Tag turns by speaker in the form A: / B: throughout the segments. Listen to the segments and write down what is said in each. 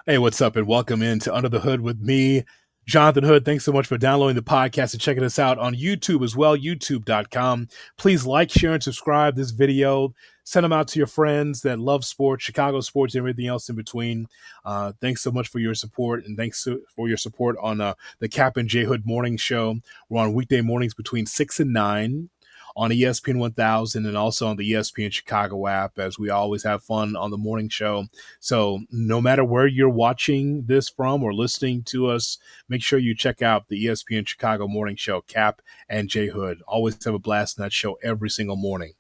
A: Hey, what's up, and welcome into Under the Hood with me, Jonathan Hood. Thanks so much for downloading the podcast and checking us out on YouTube as well, youtube.com. Please like, share, and subscribe this video. Send them out to your friends that love sports, Chicago sports, and everything else in between. Thanks so much for your support, and for your support on the Kap J-Hood Morning Show. We're on weekday mornings between 6 and 9 on ESPN 1000 and also on the ESPN Chicago app, as we always have fun on the morning show. So no matter where you're watching this from or listening to us, make sure you check out the ESPN Chicago morning show, Kap and J-Hood. Always have a blast in that show every single morning.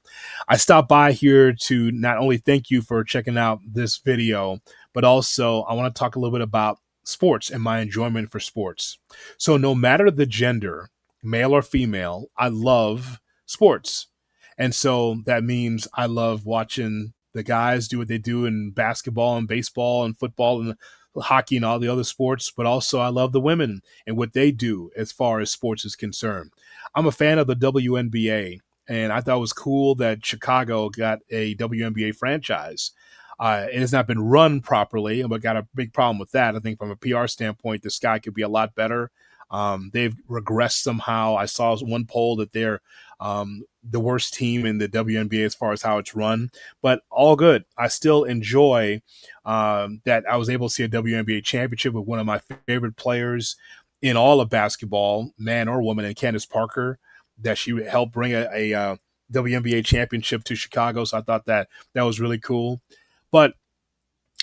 A: I stopped by here to not only thank you for checking out this video, but also I want to talk a little bit about sports and my enjoyment for sports. So no matter the gender, male or female, I love sports. And so that means I love watching the guys do what they do in basketball and baseball and football and hockey and all the other sports, but also I love the women and what they do as far as sports is concerned. I'm a fan of the WNBA, and I thought it was cool that Chicago got a WNBA franchise. It has not been run properly, but got a big problem with that. I think from a PR standpoint, the sky could be a lot better. They've regressed somehow. I saw one poll that they're the worst team in the WNBA as far as how it's run, but all good. I still enjoy that I was able to see a WNBA championship with one of my favorite players in all of basketball, man or woman, and Candace Parker, that she helped bring a WNBA championship to Chicago. So I thought that was really cool. But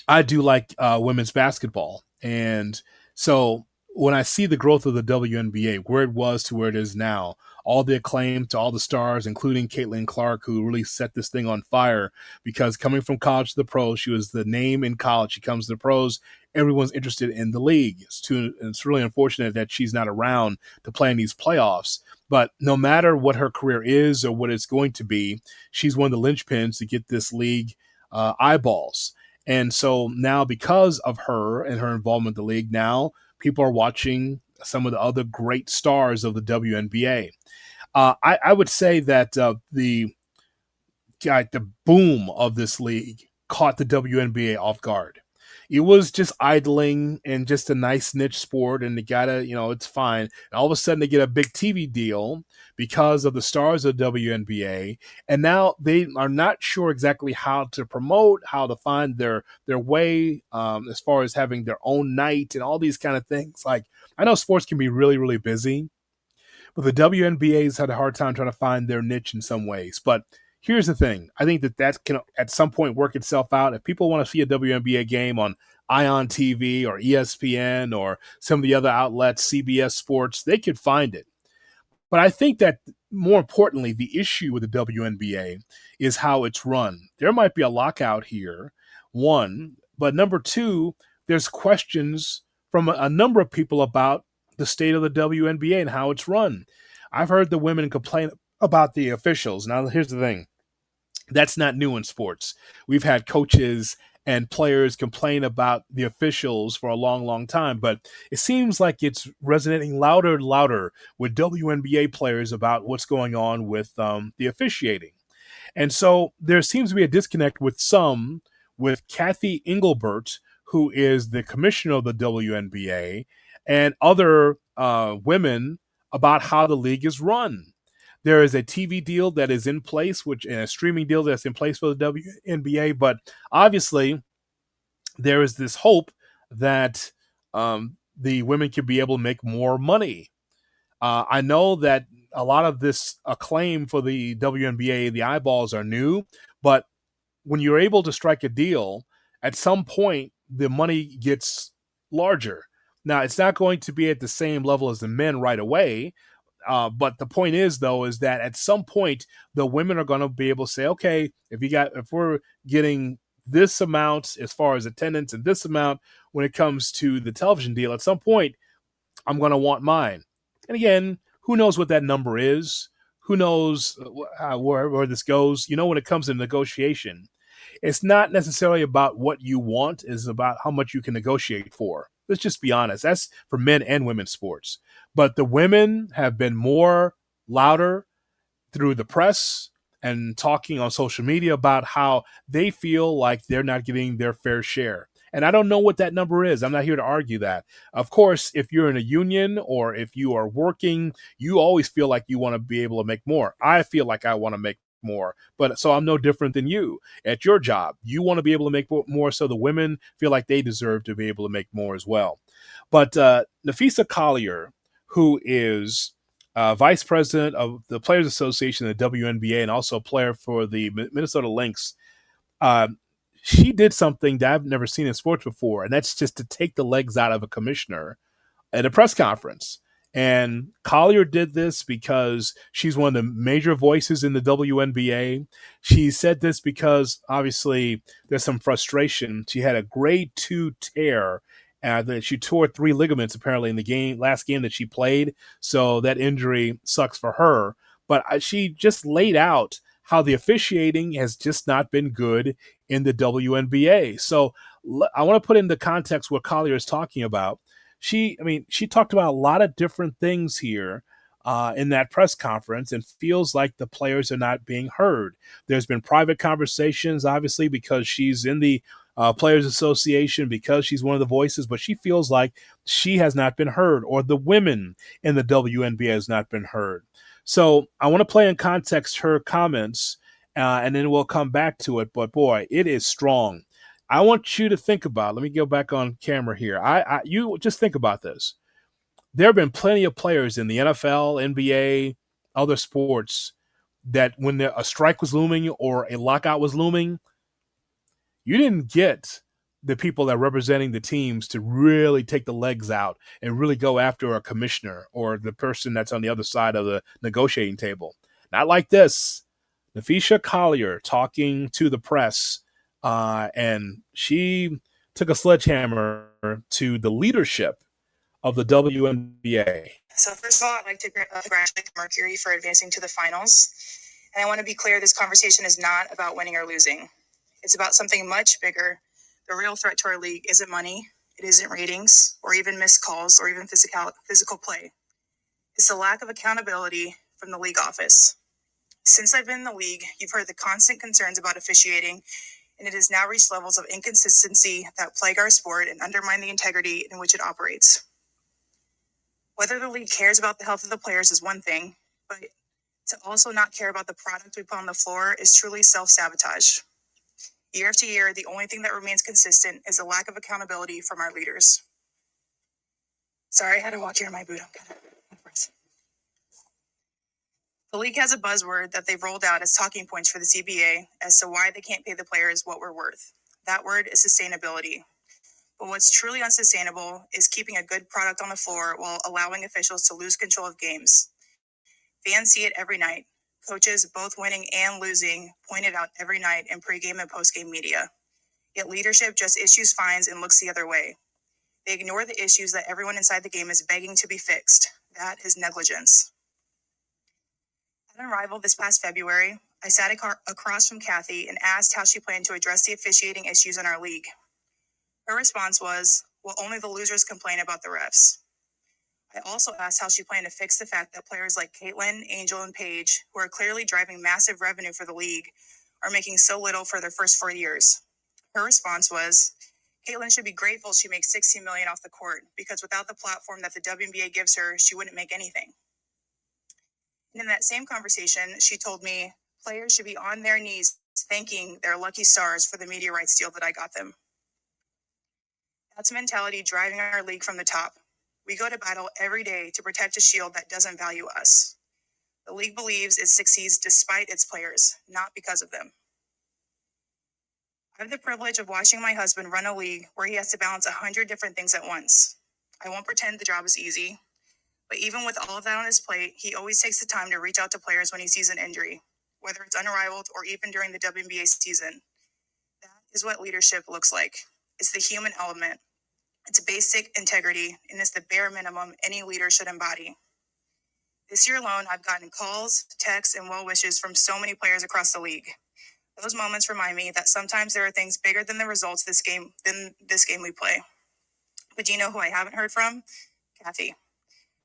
A: I do like women's basketball. And so when I see the growth of the WNBA, where it was to where it is now, all the acclaim to all the stars, including Caitlin Clark, who really set this thing on fire, because coming from college to the pros, she was the name in college. She comes to the pros, everyone's interested in the league. It's really unfortunate that she's not around to play in these playoffs. But no matter what her career is or what it's going to be, she's one of the linchpins to get this league eyeballs. And so now, because of her and her involvement in the league, now people are watching some of the other great stars of the WNBA. I would say that the boom of this league caught the WNBA off guard. It was just idling and just a nice niche sport, and they gotta, it's fine. And all of a sudden, they get a big TV deal because of the stars of WNBA, and now they are not sure exactly how to promote, how to find their way, as far as having their own night and all these kind of things. Like, I know sports can be really, really busy, but the WNBA's had a hard time trying to find their niche in some ways. But here's the thing. I think that can at some point work itself out. If people want to see a WNBA game on Ion TV or ESPN or some of the other outlets, CBS Sports, they could find it. But I think that more importantly, the issue with the WNBA is how it's run. There might be a lockout here, one, but number two, there's questions from a number of people about the state of the WNBA and how it's run. I've heard the women complain about the officials. Now, here's the thing. That's not new in sports. We've had coaches and players complain about the officials for a long, long time, but it seems like it's resonating louder and louder with WNBA players about what's going on with the officiating. And so there seems to be a disconnect with Kathy Engelbert, who is the commissioner of the WNBA, and other women about how the league is run. There is a TV deal that is in place, and a streaming deal that's in place for the WNBA, but obviously there is this hope that the women can be able to make more money. I know that a lot of this acclaim for the WNBA, the eyeballs are new, but when you're able to strike a deal, at some point the money gets larger. Now, it's not going to be at the same level as the men right away. But the point is, though, is that at some point the women are going to be able to say, okay, if we're getting this amount as far as attendance and this amount when it comes to the television deal, at some point I'm going to want mine. And again, who knows what that number is? Who knows where this goes? When it comes to negotiation, it's not necessarily about what you want, it's about how much you can negotiate for. Let's just be honest. That's for men and women's sports. But the women have been more louder through the press and talking on social media about how they feel like they're not getting their fair share. And I don't know what that number is. I'm not here to argue that. Of course, if you're in a union or if you are working, you always feel like you want to be able to make more. I feel like I want to make more. But so I'm no different than you at your job. You want to be able to make more so the women feel like they deserve to be able to make more as well. But Nafisa Collier, who is vice president of the Players Association of the WNBA and also a player for the Minnesota Lynx, uh, she did something that I've never seen in sports before, and that's just to take the legs out of a commissioner at a press conference. And Collier did this because she's one of the major voices in the WNBA. She said this because obviously there's some frustration. She had a grade 2 tear. That she tore 3 ligaments apparently in the last game that she played. So that injury sucks for her. But she just laid out how the officiating has just not been good in the WNBA. So I want to put into context what Collier is talking about. She talked about a lot of different things here in that press conference and feels like the players are not being heard. There's been private conversations, obviously, because she's in the Players Association, because she's one of the voices, but she feels like she has not been heard, or the women in the WNBA has not been heard. So I want to play in context her comments, and then we'll come back to it. But boy, it is strong. I want you to think about. Let me go back on camera here. You just think about this. There have been plenty of players in the NFL, NBA, other sports that when a strike was looming or a lockout was looming, you didn't get the people that are representing the teams to really take the legs out and really go after a commissioner or the person that's on the other side of the negotiating table. Not like this. Nafisa Collier talking to the press, and she took a sledgehammer to the leadership of the WNBA.
B: So first of all, I'd like to congratulate Mercury for advancing to the finals. And I want to be clear, this conversation is not about winning or losing. It's about something much bigger. The real threat to our league isn't money. It isn't ratings or even missed calls or even physical play. It's the lack of accountability from the league office. Since I've been in the league, you've heard the constant concerns about officiating, and it has now reached levels of inconsistency that plague our sport and undermine the integrity in which it operates. Whether the league cares about the health of the players is one thing, but to also not care about the product we put on the floor is truly self-sabotage. Year after year, the only thing that remains consistent is a lack of accountability from our leaders. Sorry, I had to walk here in my boot. I'm kind of out of breath. The league has a buzzword that they've rolled out as talking points for the CBA as to why they can't pay the players what we're worth. That word is sustainability. But what's truly unsustainable is keeping a good product on the floor while allowing officials to lose control of games. Fans see it every night. Coaches, both winning and losing, point it out every night in pregame and postgame media. Yet leadership just issues fines and looks the other way. They ignore the issues that everyone inside the game is begging to be fixed. That is negligence. At Unrivaled this past February, I sat across from Kathy and asked how she planned to address the officiating issues in our league. Her response was, well, only the losers complain about the refs. I also asked how she planned to fix the fact that players like Caitlin, Angel, and Paige, who are clearly driving massive revenue for the league, are making so little for their first 4 years. Her response was, Caitlin should be grateful she makes $16 million off the court, because without the platform that the WNBA gives her, she wouldn't make anything. And in that same conversation, she told me players should be on their knees thanking their lucky stars for the media rights deal that I got them. That's a mentality driving our league from the top. We go to battle every day to protect a shield that doesn't value us. The league believes it succeeds despite its players, not because of them. I have the privilege of watching my husband run a league where he has to balance 100 different things at once. I won't pretend the job is easy, but even with all of that on his plate, he always takes the time to reach out to players when he sees an injury, whether it's Unrivaled or even during the WNBA season. That is what leadership looks like. It's the human element. It's basic integrity, and it's the bare minimum any leader should embody. This year alone, I've gotten calls, texts, and well wishes from so many players across the league. Those moments remind me that sometimes there are things bigger than the results than this game we play. But do you know who I haven't heard from? Kathy.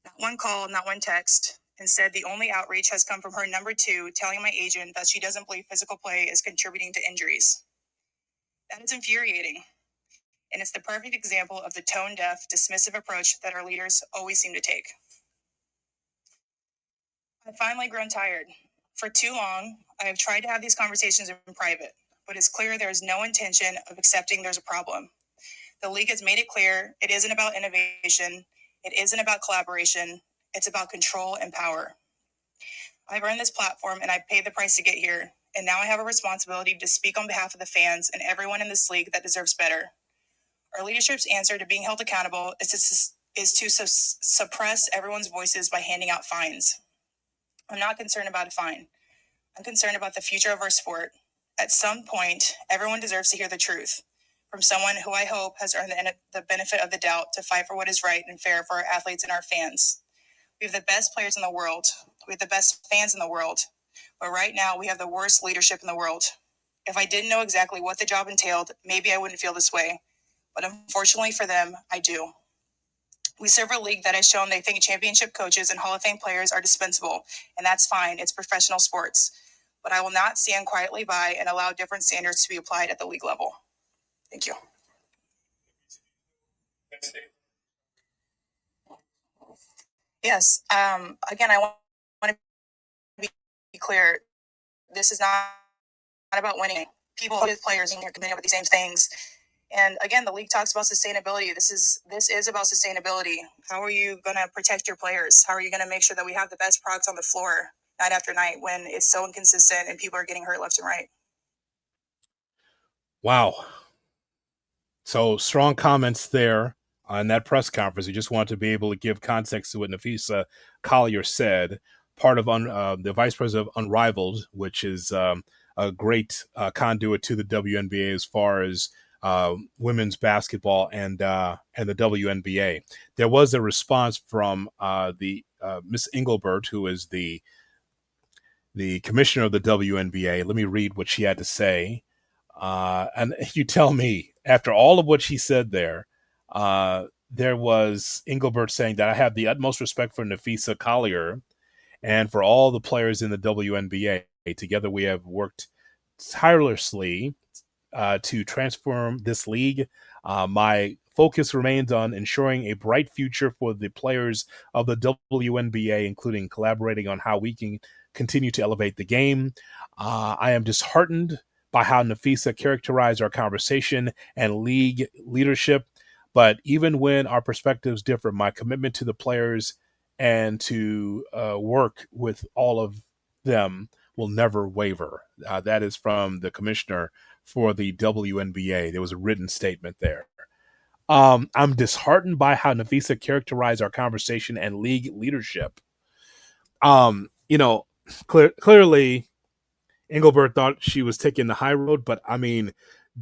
B: Not one call, not one text. Instead, the only outreach has come from her number 2, telling my agent that she doesn't believe physical play is contributing to injuries. That is infuriating. And it's the perfect example of the tone deaf, dismissive approach that our leaders always seem to take. I've finally grown tired. For too long, I have tried to have these conversations in private, but it's clear there is no intention of accepting there's a problem. The league has made it clear it isn't about innovation, it isn't about collaboration, it's about control and power. I've earned this platform and I've paid the price to get here, and now I have a responsibility to speak on behalf of the fans and everyone in this league that deserves better. Our leadership's answer to being held accountable is to suppress everyone's voices by handing out fines. I'm not concerned about a fine. I'm concerned about the future of our sport. At some point, everyone deserves to hear the truth from someone who I hope has earned the benefit of the doubt to fight for what is right and fair for our athletes and our fans. We have the best players in the world. We have the best fans in the world. But right now, we have the worst leadership in the world. If I didn't know exactly what the job entailed, maybe I wouldn't feel this way. But unfortunately for them, I do. We serve a league that has shown they think championship coaches and Hall of Fame players are dispensable, and that's fine. It's professional sports. But I will not stand quietly by and allow different standards to be applied at the league level. Thank you. Yes. Again, I want to be clear. This is not about winning. People with players in here competing over these same things. And again, the league talks about sustainability. This is about sustainability. How are you going to protect your players? How are you going to make sure that we have the best products on the floor night after night when it's so inconsistent and people are getting hurt left and right?
A: Wow. So strong comments there on that press conference. We just wanted to be able to give context to what Nafisa Collier said, part of the vice president of Unrivaled, which is a great conduit to the WNBA as far as women's basketball and the WNBA. There was a response from the Miss Engelbert, who is the commissioner of the WNBA. Let me read what she had to say. And you tell me, after all of what she said there was Engelbert saying that I have the utmost respect for Nafisa Collier and for all the players in the WNBA. Together, we have worked tirelessly to transform this league. My focus remains on ensuring a bright future for the players of the WNBA, including collaborating on how we can continue to elevate the game. I am disheartened by how Nafisa characterized our conversation and league leadership. But even when our perspectives differ, my commitment to the players and to work with all of them will never waver. That is from the commissioner for the WNBA. There was a written statement there. I'm disheartened by how Nafisa characterized our conversation and league leadership. You know, clearly Engelbert thought she was taking the high road, but I mean,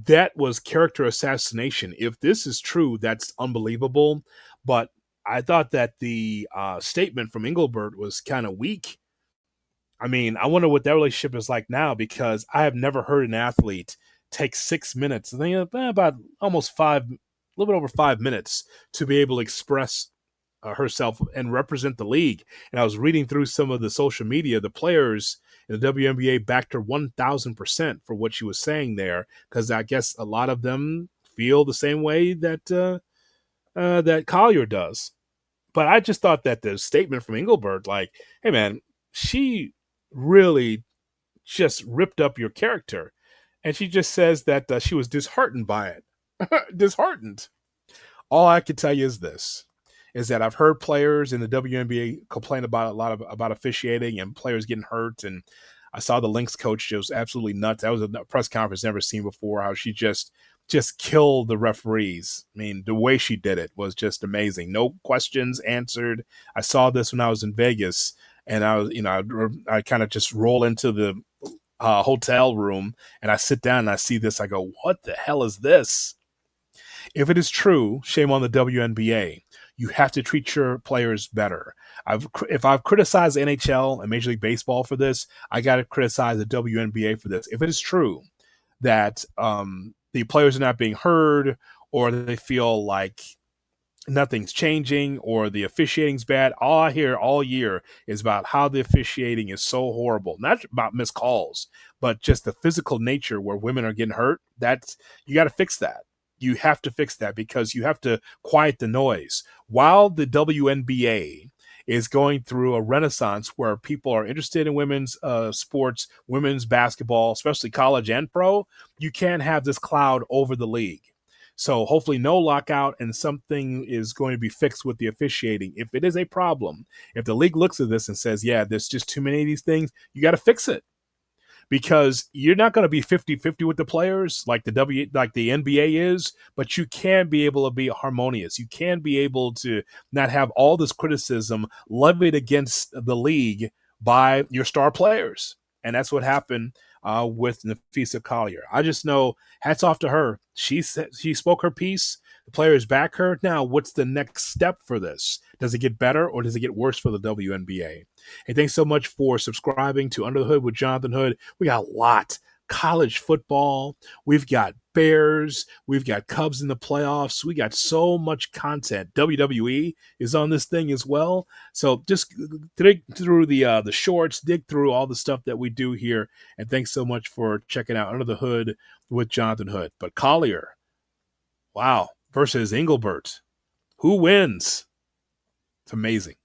A: that was character assassination. If this is true, that's unbelievable. But I thought that the statement from Engelbert was kind of weak. I mean, I wonder what that relationship is like now because I have never heard an athlete take 6 minutes, I think about almost five, a little bit over 5 minutes to be able to express herself and represent the league. And I was reading through some of the social media. The players in the WNBA backed her 1,000% for what she was saying there, because I guess a lot of them feel the same way that Collier does. But I just thought that the statement from Engelbert, like, "Hey, man, she really just ripped up your character," and she just says that she was disheartened by it. Disheartened. All I can tell you is this: is that I've heard players in the WNBA complain about about officiating and players getting hurt. And I saw the Lynx coach just absolutely nuts. That was a press conference never seen before. How she just killed the referees. I mean, the way she did it was just amazing. No questions answered. I saw this when I was in Vegas, and I was, I kind of just roll into the hotel room and I sit down and I see this. I go, what the hell is this? If it is true, shame on the WNBA. You have to treat your players better. If I've criticized the NHL and Major League Baseball for this, I got to criticize the WNBA for this. If it is true that the players are not being heard, or they feel like nothing's changing, or the officiating's bad, all I hear all year is about how the officiating is so horrible. Not about missed calls, but just the physical nature where women are getting hurt. That's, you got to fix that. You have to fix that because you have to quiet the noise. While the WNBA is going through a renaissance where people are interested in women's sports, women's basketball, especially college and pro, you can't have this cloud over the league. So hopefully no lockout and something is going to be fixed with the officiating. If it is a problem, if the league looks at this and says, yeah, there's just too many of these things, you got to fix it because you're not going to be 50-50 with the players like the NBA is, but you can be able to be harmonious. You can be able to not have all this criticism levied against the league by your star players. And that's what happened with Nafisa Collier. I just know hats off to her. She spoke her piece. The players back her. Now, what's the next step for this? Does it get better or does it get worse for the WNBA? Hey, thanks so much for subscribing to Under the Hood with Jonathan Hood. We got a lot. College football. We've got Bears. We've got Cubs in the playoffs. We got so much content. WWE is on this thing as well. So just dig through the shorts, dig through all the stuff that we do here. And thanks so much for checking out Under the Hood with Jonathan Hood. But Collier, wow, versus Engelbert. Who wins? It's amazing.